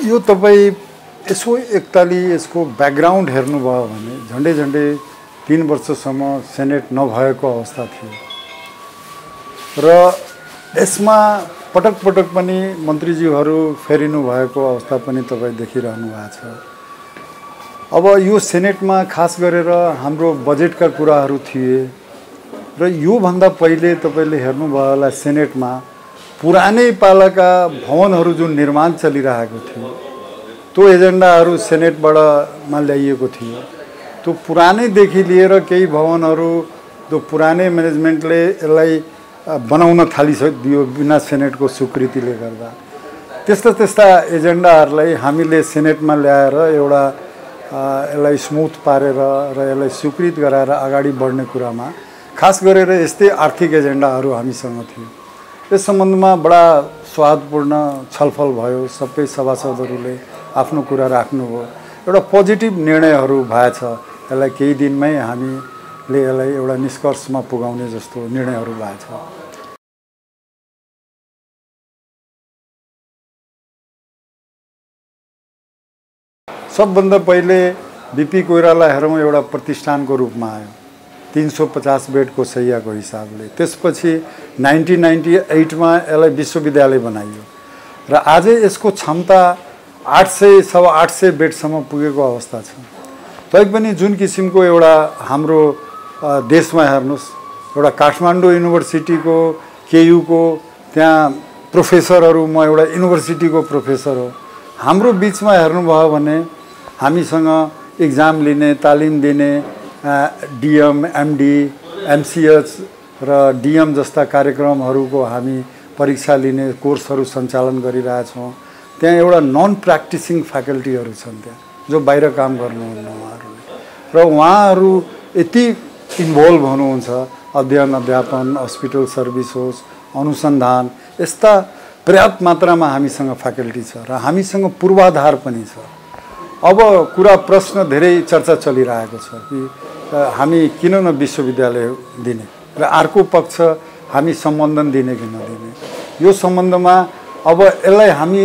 यो तपाईँ यसो एकताली यसको ब्याकग्राउन्ड हेर्नुभयो भने झन्डै झन्डै 3 वर्षसम्म सेनेट नभएको अवस्था थियो र यसमा पटक पटक पनि मन्त्रीज्यूहरू फेरिनु भएको अवस्था पनि तपाईँ देखिरहनु भएको छ। अब यो सेनेटमा खास गरेर हाम्रो बजेटका कुराहरू थिए र योभन्दा पहिले तपाईँले हेर्नुभयो होला सेनेटमा पुरानै पालाका भवनहरू जुन निर्माण चलिरहेको थियो त्यो एजेन्डाहरू सेनेटबाट ल्याइएको थियो। त्यो पुरानैदेखि लिएर केही भवनहरू जो पुरानै म्यानेजमेन्टले यसलाई बनाउन थालिदियो बिना सेनेटको स्वीकृतिले गर्दा त्यस्ता एजेन्डाहरूलाई हामीले सेनेटमा ल्याएर एउटा यसलाई स्मुथ पारेर र यसलाई स्वीकृत गराएर अगाडि बढ्ने कुरामा खास गरेर यस्तै आर्थिक एजेन्डाहरू हामीसँग थियो। यस सम्बन्धमा बडा स्वादपूर्ण छलफल भयो। सबै सभासदहरूले आफ्नो कुरा राख्नुभयो। एउटा पोजिटिभ निर्णयहरू भएछ। यसलाई केही दिनमै हामीले यसलाई एउटा निष्कर्षमा पुगाउने जस्तो निर्णयहरू भएछ। सबभन्दा पहिले बीपी कोइराला हेरौँ एउटा प्रतिष्ठानको रूपमा आयो 350 बेडको शैय्याको हिसाबले। त्यसपछि 1998मा यसलाई विश्वविद्यालय बनाइयो र आजै यसको क्षमता 800-850 बेडसम्म पुगेको अवस्था छ। तैपनि जुन किसिमको एउटा हाम्रो देशमा हेर्नुहोस् एउटा काठमाडौँ युनिभर्सिटीको केयुको त्यहाँ प्रोफेसरहरू, म एउटा युनिभर्सिटीको प्रोफेसर हो। हाम्रो बिचमा हेर्नुभयो भने हामीसँग इक्जाम लिने, तालिम दिने डीएम, एमडी, एमसीएच र डीएम जस्ता कार्यक्रमहरूको हामी परीक्षा लिने कोर्सहरू सञ्चालन गरिरहेछौँ। त्यहाँ एउटा नन प्र्याक्टिसिङ फ्याकल्टीहरू छन् त्यहाँ जो बाहिर काम गर्नुहुन्न उहाँहरूले र उहाँहरू यति इन्भल्भ हुनुहुन्छ अध्ययन अध्यापन, हस्पिटल सर्भिस होस्, अनुसन्धान, यस्ता पर्याप्त मात्रामा हामीसँग फ्याकल्टी छ र हामीसँग पूर्वाधार पनि छ। अब कुरा प्रश्न धेरै चर्चा चलिरहेको छ कि हामी किन न विश्वविद्यालय दिने र अर्को पक्ष हामी सम्बन्धन दिने कि नदिने। यो सम्बन्धमा अब यसलाई हामी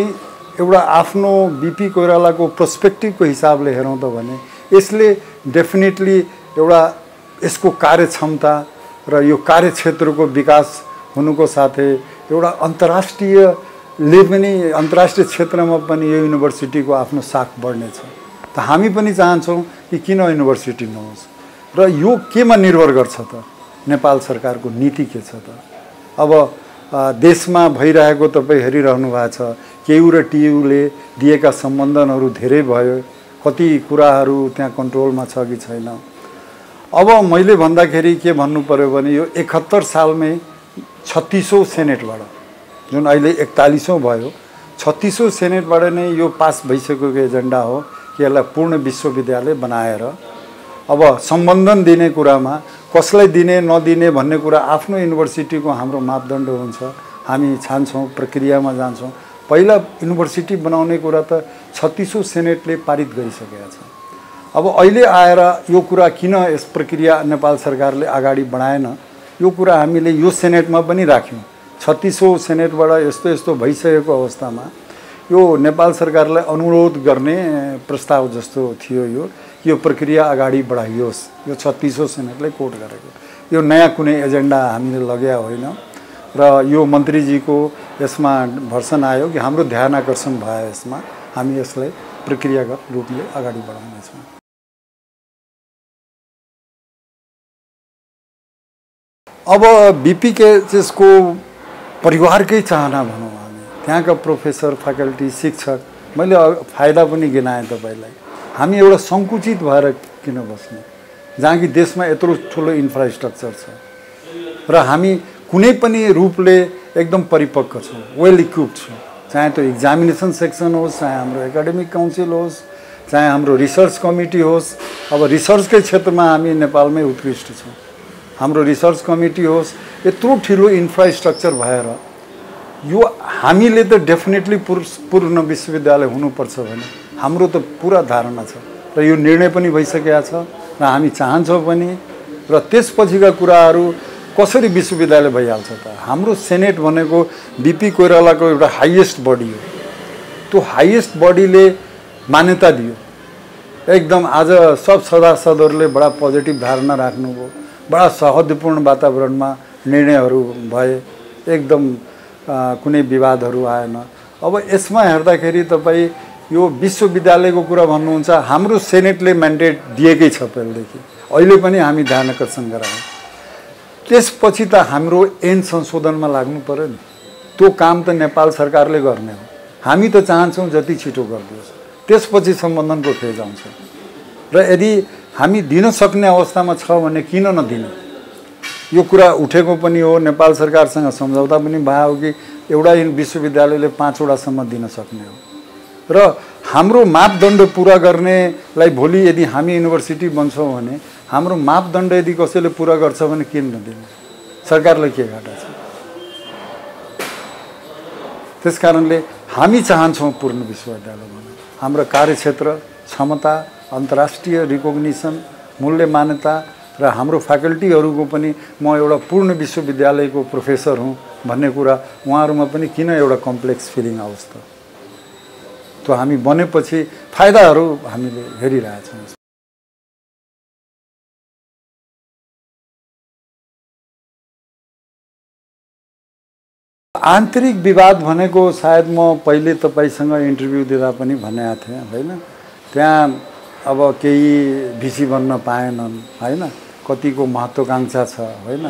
एउटा आफ्नो बीपी कोइरालाको पर्सपेक्टिभको हिसाबले हेरौँ त भने यसले डेफिनेटली एउटा यसको कार्यक्षमता र यो कार्यक्षेत्रको विकास हुनुको साथै एउटा अन्तर्राष्ट्रियले पनि अन्तर्राष्ट्रिय क्षेत्रमा पनि यो युनिभर्सिटीको आफ्नो साख बढ्नेछ। त हामी पनि चाहन्छौँ कि किन युनिभर्सिटी नहोस् र यो केमा निर्भर गर्छ त नेपाल सरकारको नीति के छ त। अब देशमा भइरहेको तपाईँ हेरिरहनु भएको छ केयु र टियुले दिएका सम्बन्धनहरू धेरै भयो। कति कुराहरू त्यहाँ कन्ट्रोलमा छ कि छैन। अब मैले भन्दाखेरि के भन्नु पर्यो भने यो 71 सालमै 36औं सेनेटबाट जुन अहिले 41औं भयो 36औं सेनेटबाट नै यो पास भइसकेको एजेन्डा हो कि यसलाई पूर्ण विश्वविद्यालय बनाएर अब सम्बन्धन दिने कुरामा कसलाई दिने नदिने भन्ने कुरा आफ्नो युनिभर्सिटीको हाम्रो मापदण्ड हुन्छ। हामी छान्छौँ, प्रक्रियामा जान्छौँ। पहिला युनिभर्सिटी बनाउने कुरा त 36औं सेनेटले पारित गरिसकेका छ। अब अहिले आएर यो कुरा किन यस प्रक्रिया नेपाल सरकारले अगाडि बढाएन यो कुरा हामीले यो सेनेटमा पनि राख्यौँ। 36औं सेनेटबाट यस्तो भइसकेको अवस्थामा यो नेपाल सरकारलाई अनुरोध गर्ने प्रस्ताव जस्तो थियो यो प्रक्रिया अगाडि बढाइयोस्। यो 36औं सेनेटले कोट गरेको यो नयाँ कुनै एजेन्डा हामीले लग्या होइन र यो मन्त्रीजीको यसमा भर्सन आयो कि हाम्रो ध्यान आकर्षण भयो। यसमा हामी यसलाई प्रक्रियागत रूपले अगाडि बढाउनेछौँ। अब बीपी के त्यसको परिवारकै चाहना भनौँ हामी, त्यहाँका प्रोफेसर, फ्याकल्टी, शिक्षक, मैले फाइदा पनि गिनाएँ तपाईँलाई। हामी एउटा सङ्कुचित भएर किन बस्ने जहाँ कि देशमा यत्रो ठुलो इन्फ्रास्ट्रक्चर छ र हामी कुनै पनि रूपले एकदम परिपक्व छौँ, वेल इक्विप्ड छौँ। चाहे त्यो एक्जामिनेसन सेक्सन होस्, चाहे हाम्रो एकाडेमिक काउन्सिल होस्, चाहे हाम्रो रिसर्च कमिटी होस्। अब रिसर्चकै क्षेत्रमा हामी नेपालमै उत्कृष्ट छौँ। हाम्रो रिसर्च कमिटी होस्, यत्रो ठुलो इन्फ्रास्ट्रक्चर भएर यो हामीले त डेफिनेटली पूर्ण विश्वविद्यालय हुनुपर्छ भने हाम्रो त पुरा धारणा छ र यो निर्णय पनि भइसकेको छ र हामी चाहन्छौँ पनि। र त्यसपछिका कुराहरू कसरी विश्वविद्यालय भइहाल्छ त। हाम्रो सेनेट भनेको बीपी कोइरालाको एउटा हाइएस्ट बडी हो त्यो हाईएस्ट बडीले मान्यता दियो एकदम। आज सब सभासदहरूले बडा पोजिटिभ धारणा राख्नुभयो, बडा सौहार्दपूर्ण वातावरणमा निर्णयहरू भए, एकदम कुनै विवादहरू आएन। अब यसमा हेर्दाखेरि तपाईँ यो विश्वविद्यालयको कुरा भन्नुहुन्छ, हाम्रो सेनेटले म्यान्डेट दिएकै छ पहिलेदेखि, अहिले पनि हामी ध्यान आकर्षण गरायौँ। त्यसपछि त हाम्रो ऐन संशोधनमा लाग्नु पर्यो नि, त्यो काम त नेपाल सरकारले गर्ने हो। हामी त चाहन्छौँ जति छिटो गरिदियोस्, त्यसपछि सम्बन्धनको फेज आउँछ। र यदि हामी दिन सक्ने अवस्थामा छ भने किन नदिने, यो कुरा उठेको पनि हो। नेपाल सरकारसँग सम्झौता पनि भयो कि एउटा विश्वविद्यालयले 5 वटासम्म दिन सक्ने हो। र हाम्रो मापदण्ड पुरा गर्नेलाई भोलि यदि हामी युनिभर्सिटी बन्छौँ भने हाम्रो मापदण्ड यदि कसैले पुरा गर्छ भने किन नदिने, सरकारलाई के घाटा छ। त्यसकारणले हामी चाहन्छौँ पूर्ण विश्वविद्यालय बनाउन। हाम्रो कार्यक्षेत्र, क्षमता, अन्तर्राष्ट्रिय रिकग्निसन, मूल्य मान्यता र हाम्रो फ्याकल्टीहरूको पनि म एउटा पूर्ण विश्वविद्यालयको प्रोफेसर हुँ भन्ने कुरा उहाँहरूमा पनि किन एउटा कम्प्लेक्स फिलिङ आओस् त। त्यो हामी बनेपछि फाइदाहरू हामीले हेरिरहेछौँ। आन्तरिक विवाद भनेको सायद म पहिले तपाईसँग इन्टरभ्यू दिँदा पनि भनेको थिएँ होइन, त्यहाँ अब केही भिसी बन्न पाएनन् होइन, कतिको महत्त्वाकांक्षा छ होइन,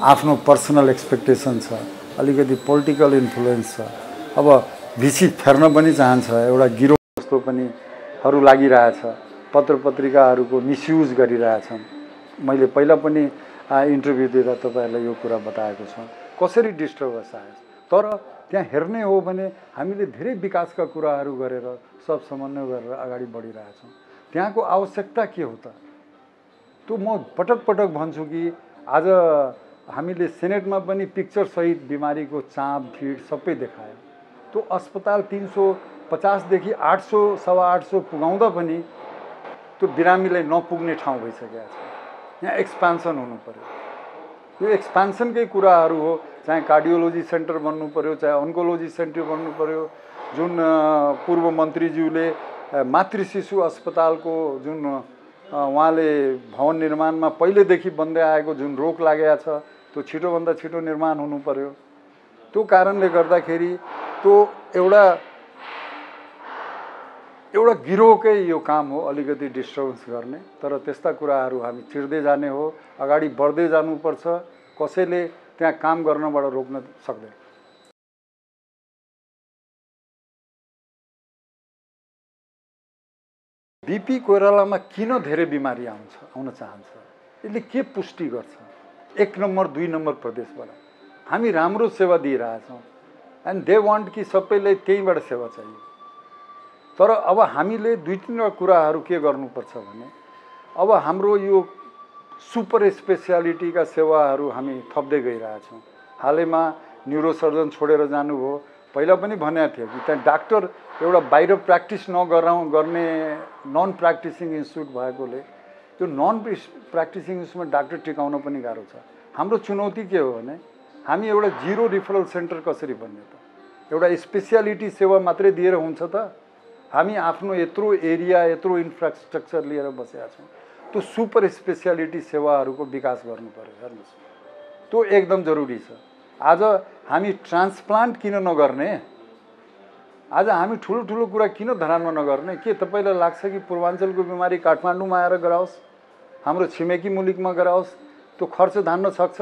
आफ्नो पर्सनल एक्सपेक्टेसन छ, अलिकति पोलिटिकल इन्फ्लुएन्स छ। अब भिसी फेर्न पनि चाहन्छ, एउटा गिरोह जस्तो पनि हरू लागिरहेछ, पत्र पत्रिकाहरूको मिसयुज गरिरहेछन्। मैले पहिला पनि इन्टरभ्यू दिँदा तपाईँहरूलाई यो कुरा बताएको छु, कसरी डिस्टर्ब आयो। तर त्यहाँ हेर्ने हो भने हामीले धेरै विकासका कुराहरू गरेर सब समन्वय गरेर अगाडि बढिरहेछौँ। त्यहाँको आवश्यकता के हो त, त्यो म पटक पटक भन्छु कि आज हामीले सेनेटमा पनि पिक्चर सहित बिमारीको चाप भिड सबै देखायो। त्यो अस्पताल 350 देखि 800 सवा 800 पुगाउँदा पनि त्यो बिरामीलाई नपुग्ने ठाउँ भइसकेको छ। यहाँ एक्सपान्सन हुनु पर्यो, यो एक्सपान्सनकै कुराहरू हो। चाहे कार्डियोलोजी सेन्टर बन्नु पर्यो, चाहे अन्कोलोजी सेन्टर बन्नु पर्यो। जुन पूर्व मन्त्रीज्यूले मातृ शिशु अस्पतालको जुन उहाँले भवन निर्माणमा पहिलेदेखि बन्दै आएको जुन रोक लागेको छ, त्यो छिटोभन्दा छिटो निर्माण हुनु पर्यो। त्यो कारणले गर्दाखेरि त्यो एउटा गिरोहकै यो काम हो, अलिकति डिस्टर्बेन्स गर्ने। तर त्यस्ता कुराहरू हामी चिर्दै जाने हो, अगाडि बढ्दै जानुपर्छ। कसैले त्यहाँ काम गर्नबाट रोक्न सक्दैन। बिपी कोइरालामा किन धेरै बिमारी आउन चाहन्छ, यसले के पुष्टि गर्छ? 1 नम्बर 2 नम्बर प्रदेशबाट हामी राम्रो सेवा दिइरहेछौँ एन्ड दे वान्ट कि सबैलाई त्यहीँबाट सेवा चाहियो। तर अब हामीले 2-3 कुराहरू के गर्नुपर्छ भने, अब हाम्रो यो सुपर स्पेसियालिटीका सेवाहरू हामी थप्दै गइरहेछौँ। हालैमा न्युरोसर्जन छोडेर जानुभयो। पहिला पनि भनेको थियो कि त्यहाँ डाक्टर एउटा बाहिर प्र्याक्टिस गर्ने नन प्र्याक्टिसिङ इन्स्टिट्युट भएकोले त्यो नन प्र्याक्टिसिङ इन्स्टिट्युटमा डाक्टर टिकाउन पनि गाह्रो छ। हाम्रो चुनौती के हो भने हामी एउटा जिरो रिफरल सेन्टर कसरी बन्ने त? एउटा स्पेसियालिटी सेवा मात्रै दिएर हुन्छ त? हामी आफ्नो यत्रो एरिया, यत्रो इन्फ्रास्ट्रक्चर लिएर बसेका छौँ। त्यो सुपर स्पेसियालिटी सेवाहरूको विकास गर्नु पर्यो। हेर्नुहोस्, त्यो एकदम जरुरी छ। आज हामी ट्रान्सप्लान्ट किन नगर्ने? आज हामी ठुलो ठुलो कुरा किन धरानमा नगर्ने? के तपाईँलाई लाग्छ कि पूर्वाञ्चलको बिमारी काठमाडौँमा आएर गराओस्, हाम्रो छिमेकी मुलुकमा गराओस्? त्यो खर्च धान्न सक्छ।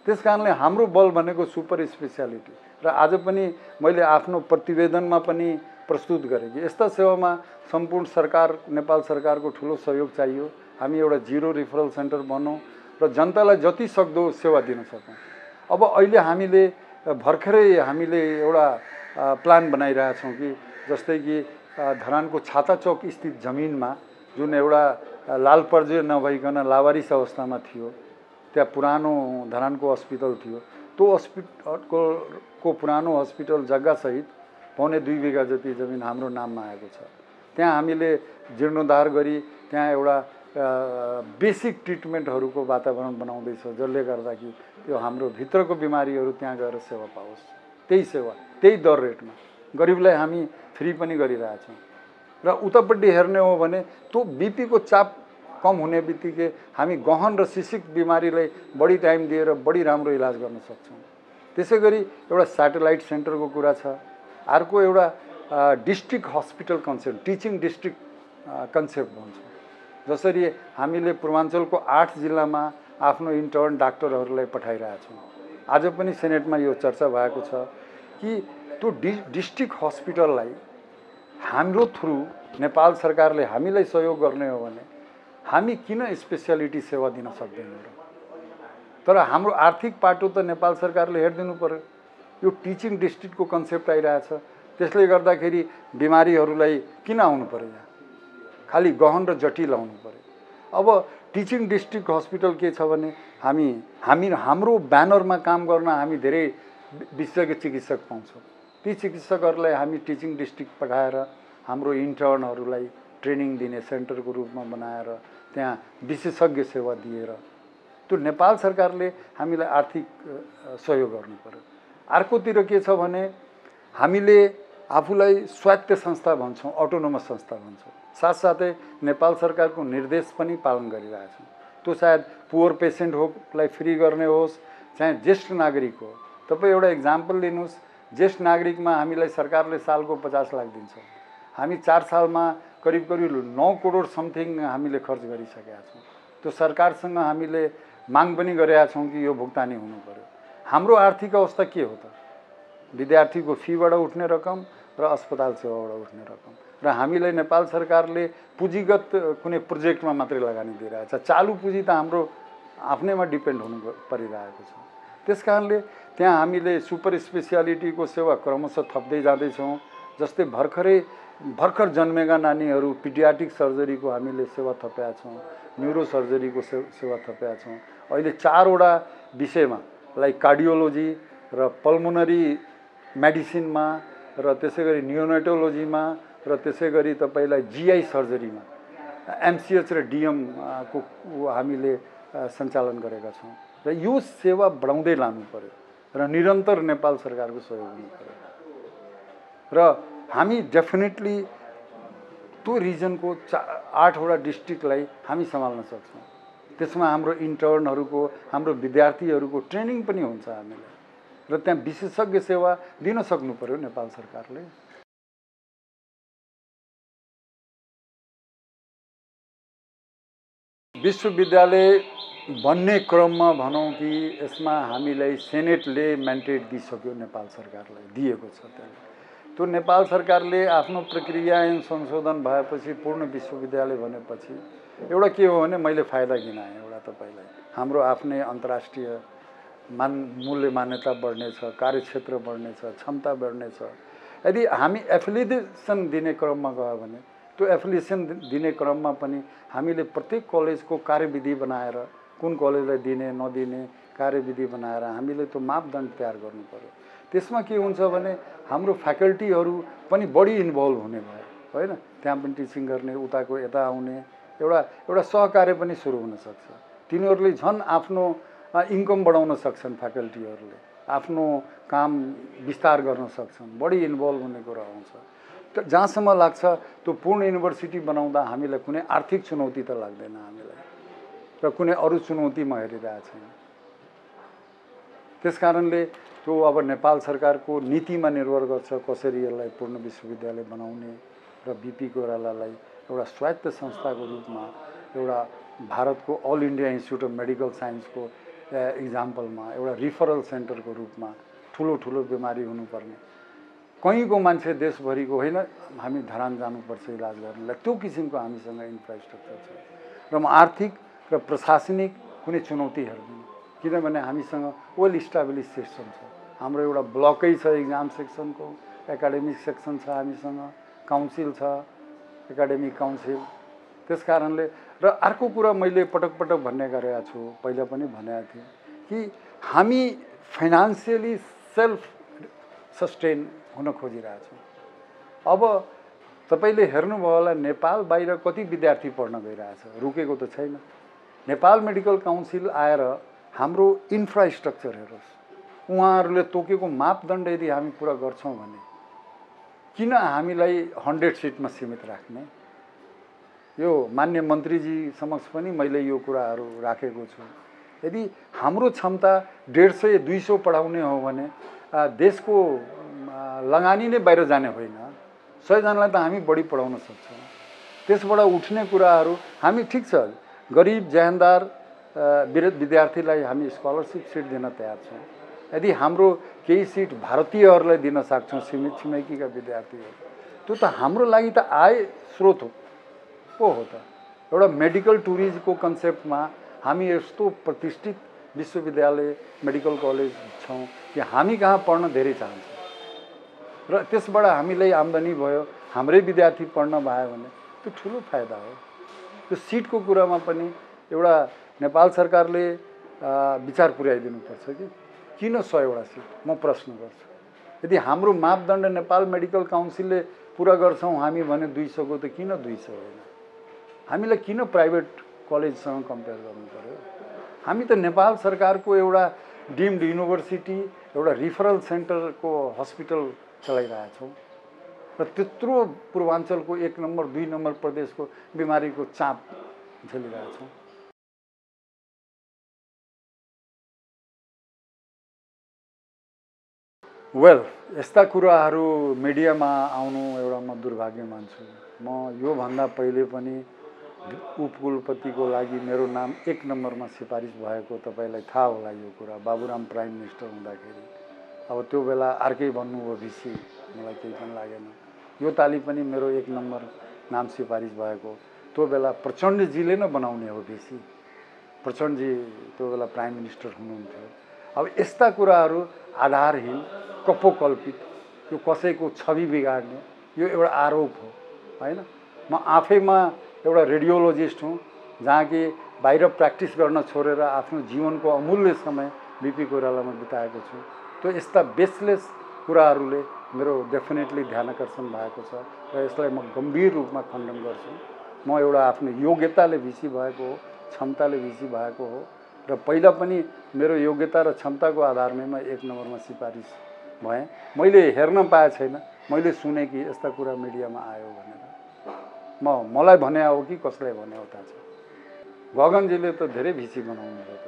त्यसकारणले हाम्रो बल भनेको सुपर स्पेसियालिटी। र आज पनि मैले आफ्नो प्रतिवेदनमा पनि प्रस्तुत गरेँ कि यस्ता सेवामा सम्पूर्ण सरकार, नेपाल सरकारको ठुलो सहयोग चाहियो। हामी एउटा जिरो रिफरल सेन्टर बनौँ र जनतालाई जति सक्दो सेवा दिन सकौँ। अब अहिले हामीले भर्खरै एउटा प्लान बनाइरहेछौँ कि जस्तै कि धरानको छाताचौक स्थित जमिनमा जुन एउटा लाल पर्जे नभइकन लावारिस अवस्थामा थियो, त्यहाँ पुरानो धरानको हस्पिटल थियो। त्यो हस्पिटलको पुरानो हस्पिटल जग्गासहित 2.25 बिघा जति जमिन हाम्रो नाममा आएको छ। त्यहाँ हामीले जीर्णोद्धार गरी त्यहाँ एउटा बेसिक ट्रिटमेन्टहरूको वातावरण बनाउँदैछ, जसले गर्दा कि त्यो हाम्रो भित्रको बिमारीहरू त्यहाँ गएर सेवा पाओस्। त्यही सेवा, त्यही दर रेटमा। गरिबलाई हामी फ्री पनि गरिरहेछौँ। र उतापट्टि हेर्ने हो भने त्यो बीपीको चाप कम हुने बित्तिकै हामी गहन र सिसिक बिमारीलाई बढी टाइम दिएर बढी राम्रो इलाज गर्न सक्छौँ। त्यसै गरी एउटा स्याटेलाइट सेन्टरको कुरा छ। अर्को एउटा district hospital concept, teaching district concept भन्छौँ। जसरी हामीले पूर्वाञ्चलको 8 जिल्लामा आफ्नो इन्टर्न डाक्टरहरूलाई पठाइरहेछौँ। आज पनि सेनेटमा यो चर्चा भएको छ कि त्यो डिस्ट्रिक्ट हस्पिटललाई हाम्रो थ्रु नेपाल सरकारले हामीलाई सहयोग गर्ने हो भने हामी किन स्पेसियालिटी सेवा दिन सक्दैनौँ र? तर हाम्रो आर्थिक पाटो त नेपाल सरकारले हेरिदिनु पर्यो। यो टिचिङ डिस्ट्रिक्टको कन्सेप्ट आइरहेछ। त्यसले गर्दाखेरि बिमारीहरूलाई किन आउनु पर्यो यहाँ? खालि गहन र जटिल आउनु पर्यो। अब टिचिङ डिस्ट्रिक्ट हस्पिटल के छ भने हाम्रो ब्यानरमा काम गर्न हामी धेरै विशेषज्ञ चिकित्सक पाउँछौँ। ती चिकित्सकहरूलाई हामी टिचिङ डिस्ट्रिक्ट पठाएर हाम्रो इन्टर्नहरूलाई ट्रेनिङ दिने सेन्टरको रूपमा बनाएर त्यहाँ विशेषज्ञ सेवा दिएर त्यो नेपाल सरकारले हामीलाई आर्थिक सहयोग गर्नु पर्यो। अर्कोतिर के छ भने हामीले आफूलाई स्वायत्त संस्था भन्छौँ, अटोनोमस संस्था भन्छौँ। साथसाथै नेपाल सरकारको निर्देश पनि पालन गरिरहेछौँ। त्यो सायद पुवर पेसेन्ट होलाई फ्री गर्ने होस्, चाहे ज्येष्ठ नागरिक हो। तपाईँ एउटा इक्जाम्पल लिनुहोस्, ज्येष्ठ नागरिकमा हामीलाई सरकारले सालको 50 लाख दिन्छ। हामी 4 सालमा करिब 9 करोड समथिङ हामीले खर्च गरिसकेका छौँ। त्यो सरकारसँग हामीले माग पनि गरेका छौँ कि यो भुक्तानी हुनु पर्यो। हाम्रो आर्थिक अवस्था के हो त? विद्यार्थीको फीबाट उठ्ने रकम र अस्पताल सेवाबाट उठ्ने रकम, र हामीलाई नेपाल सरकारले पुँजीगत कुनै प्रोजेक्टमा मात्रै लगानी दिइरहेछ। चालु पुँजी त हाम्रो आफ्नैमा डिपेन्ड हुनु परिरहेको छ। त्यस कारणले त्यहाँ हामीले सुपर स्पेसियालिटीको सेवा क्रमशः थप्दै जाँदैछौँ। जस्तै भर्खर जन्मेका नानीहरू पिडियाट्रिक सर्जरीको हामीले सेवा थपेका छौँ, न्युरो सर्जरीको सेवा थपेका छौँ। अहिले 4 वटा विषयमा लाइक कार्डियोलोजी र पल्मोनरी मेडिसिनमा र त्यसै गरी नियोनेटोलोजीमा र त्यसै गरी तपाईँलाई जीआई सर्जरीमा एमसिएच र डिएम को हामीले सञ्चालन गरेका छौँ। र यो सेवा बढाउँदै लानु पर्यो र निरन्तर नेपाल सरकारको सहयोग हुनु पर्यो। र हामी डेफिनेटली त्यो रिजनको 8 वटा डिस्ट्रिक्टलाई हामी सम्हाल्न सक्छौँ। त्यसमा हाम्रो इन्टर्नहरूको, हाम्रो विद्यार्थीहरूको ट्रेनिङ पनि हुन्छ हामीलाई, र त्यहाँ विशेषज्ञ सेवा दिन सक्नु पर्यो नेपाल सरकारले। विश्वविद्यालय बन्ने क्रममा भनौँ कि यसमा हामीलाई सेनेटले म्यान्डेट दिइसक्यो, नेपाल सरकारलाई दिएको छ। त्यो नेपाल सरकारले आफ्नो प्रक्रिया एवं संशोधन भएपछि पूर्ण विश्वविद्यालय भनेपछि एउटा के हो भने मैले फाइदा गिनाएँ। एउटा तपाईँलाई हाम्रो आफ्नै अन्तर्राष्ट्रिय मूल्य मान्यता बढ्नेछ, कार्यक्षेत्र बढ्नेछ, क्षमता बढ्नेछ। यदि हामी एफिलिएसन दिने क्रममा गयो भने त्यो एफिलिएसन दिने क्रममा पनि हामीले प्रत्येक कलेजको कार्यविधि बनाएर कुन कलेजलाई दिने नदिने कार्यविधि बनाएर हामीले त्यो मापदण्ड तयार गर्नु पर्यो। त्यसमा के हुन्छ भने हाम्रो फ्याकल्टीहरू पनि बढी इन्भल्भ हुने भयो, होइन? त्यहाँ पनि टिचिङ गर्ने, उताको यता आउने एउटा सहकार्य पनि सुरु हुन सक्छ। तिनीहरूले झन् आफ्नो इन्कम बढाउन सक्छन्, फ्याकल्टीहरूले आफ्नो काम विस्तार गर्न सक्छन्, बढी इन्भल्भ हुने कुरा आउँछ। त जहाँसम्म लाग्छ त्यो पूर्ण युनिभर्सिटी बनाउँदा हामीलाई कुनै आर्थिक चुनौती त लाग्दैन हामीलाई, र कुनै अरू चुनौती म हेरिरहेको छैन। त्यस कारणले त्यो अब नेपाल सरकारको नीतिमा निर्भर गर्छ कसरी यसलाई पूर्ण विश्वविद्यालय बनाउने र बीपी कोइरालालाई एउटा स्वायत्त संस्थाको रूपमा एउटा भारतको all India institute of medical साइन्सको इक्जाम्पलमा एउटा रिफरल सेन्टरको रूपमा ठुलो बिमारी हुनुपर्ने कहीँको मान्छे देशभरिको होइन, हामी धरान जानुपर्छ इलाज गर्नलाई, त्यो किसिमको हामीसँग इन्फ्रास्ट्रक्चर छ। र म आर्थिक र प्रशासनिक कुनै चुनौती हेर्दिनँ, किनभने हामीसँग वेल इस्टाब्लिस सिस्टम छ। हाम्रो एउटा ब्लकै छ इक्जाम सेक्सनको, एकाडेमिक सेक्सन छ, हामीसँग काउन्सिल छ, एकाडेमिक काउन्सिल। त्यस कारणले र अर्को कुरा मैले पटक भन्ने गरेको छु, पहिला पनि भनेको थिएँ कि हामी फाइनान्सियली सेल्फ सस्टेन हुन खोजिरहेछौँ। अब तपाईँले हेर्नुभयो होला नेपाल बाहिर कति विद्यार्थी पढ्न गइरहेछ, रुकेको त छैन। नेपाल मेडिकल काउन्सिल आएर हाम्रो इन्फ्रास्ट्रक्चर हेरोस्, उहाँहरूले तोकेको मापदण्ड यदि हामी पुरा गर्छौँ भने किन हामीलाई 100 सिटमा सीमित राख्ने? यो मान्य मन्त्रीजी समक्ष पनि मैले यो कुराहरू राखेको छु। यदि हाम्रो क्षमता 150 200 पढाउने हो भने देशको लगानी नै बाहिर जाने होइन, 100 जनालाई त हामी बढी पढाउन सक्छौँ। त्यसबाट उठ्ने कुराहरू हामी ठिक छ, गरिब ज्यानदार विद्यार्थीलाई हामी स्कलरसिप सिट दिन तयार छौँ। यदि हाम्रो केही सिट भारतीयहरूलाई दिन सक्छौँ, छिमेकीका विद्यार्थीहरू, त्यो त हाम्रो लागि त आय स्रोत हो त। एउटा मेडिकल टुरिज्मको कन्सेप्टमा हामी यस्तो प्रतिष्ठित विश्वविद्यालय मेडिकल कलेज छौँ कि हामी कहाँ पढ्न धेरै चाहन्छौँ र त्यसबाट हामीलाई आम्दानी भयो, हाम्रै विद्यार्थी पढ्न भयो भने त्यो ठुलो फाइदा हो। त्यो सिटको कुरामा पनि एउटा नेपाल सरकारले विचार पुर्याइदिनुपर्छ कि किन 100वटा सिट? म प्रश्न गर्छु। यदि हाम्रो मापदण्ड नेपाल मेडिकल काउन्सिलले पुरा गर्छौँ हामी भने 200 को त किन 200 होइन? हामीलाई किन प्राइभेट कलेजसँग कम्पेयर गर्नु पर्यो? हामी त नेपाल सरकारको एउटा डिम्ड युनिभर्सिटी, एउटा रिफरल सेन्टरको हस्पिटल चलाइरहेछौँ र त्यत्रो पूर्वाञ्चलको 1 नम्बर 2 नम्बर प्रदेशको बिमारीको चाप झेलिरहेछौँ। वेल, यस्ता कुराहरू मिडियामा आउनु एउटा म दुर्भाग्य मान्छु। म योभन्दा पहिले पनि उपकुलपतिको लागि मेरो नाम 1 नम्बरमा सिफारिस भएको तपाईँलाई थाहा होला। यो कुरा बाबुराम प्राइम मिनिस्टर हुँदाखेरि, अब त्यो बेला अर्कै भन्नुभयो भिसी, मलाई केही पनि लागेन। यो तालि पनि मेरो 1 नम्बर नाम सिफारिस भएको, त्यो बेला प्रचण्डजीले नै बनाउने हो भिसी। प्रचण्डजी त्यो बेला प्राइम मिनिस्टर हुनुहुन्थ्यो। अब यस्ता कुराहरू आधारहीन, कपोकल्पित, यो कसैको छवि बिगाड्ने यो एउटा आरोप हो होइन। म आफैमा एउटा रेडियोलोजिस्ट हुँ, जहाँ कि बाहिर प्र्याक्टिस गर्न छोडेर आफ्नो जीवनको अमूल्य समय बिपी कोइरालामा बिताएको छु। त्यो यस्ता बेसलेस कुराहरूले मेरो डेफिनेटली ध्यानकर्षण भएको छ र यसलाई म गम्भीर रूपमा खण्डन गर्छु। म एउटा आफ्नो योग्यताले भिसी भएको हो, क्षमताले भिसी भएको हो र पहिला पनि मेरो योग्यता र क्षमताको आधारमै म 1 नम्बरमा सिफारिस भएँ। मैले हेर्न पाए छैन, मैले सुने कि यस्ता कुरा मिडियामा आयो भनेर। मलाई भने हो कि कसलाई भने हो थाहा छैन। गगनजीले त धेरै भिसी बनाउनु भयो त,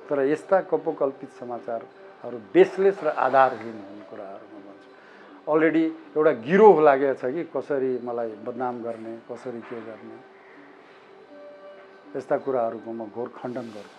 तर यस्ता कपोकल्पित समाचारहरू बेसलेस र आधारहीन हुने कुराहरू म भन्छु। अलरेडी एउटा गिरोह लागेको छ कि कसरी मलाई बदनाम गर्ने, कसरी के गर्ने, यस्ता कुराहरूको म घोर खण्डन गर्छु।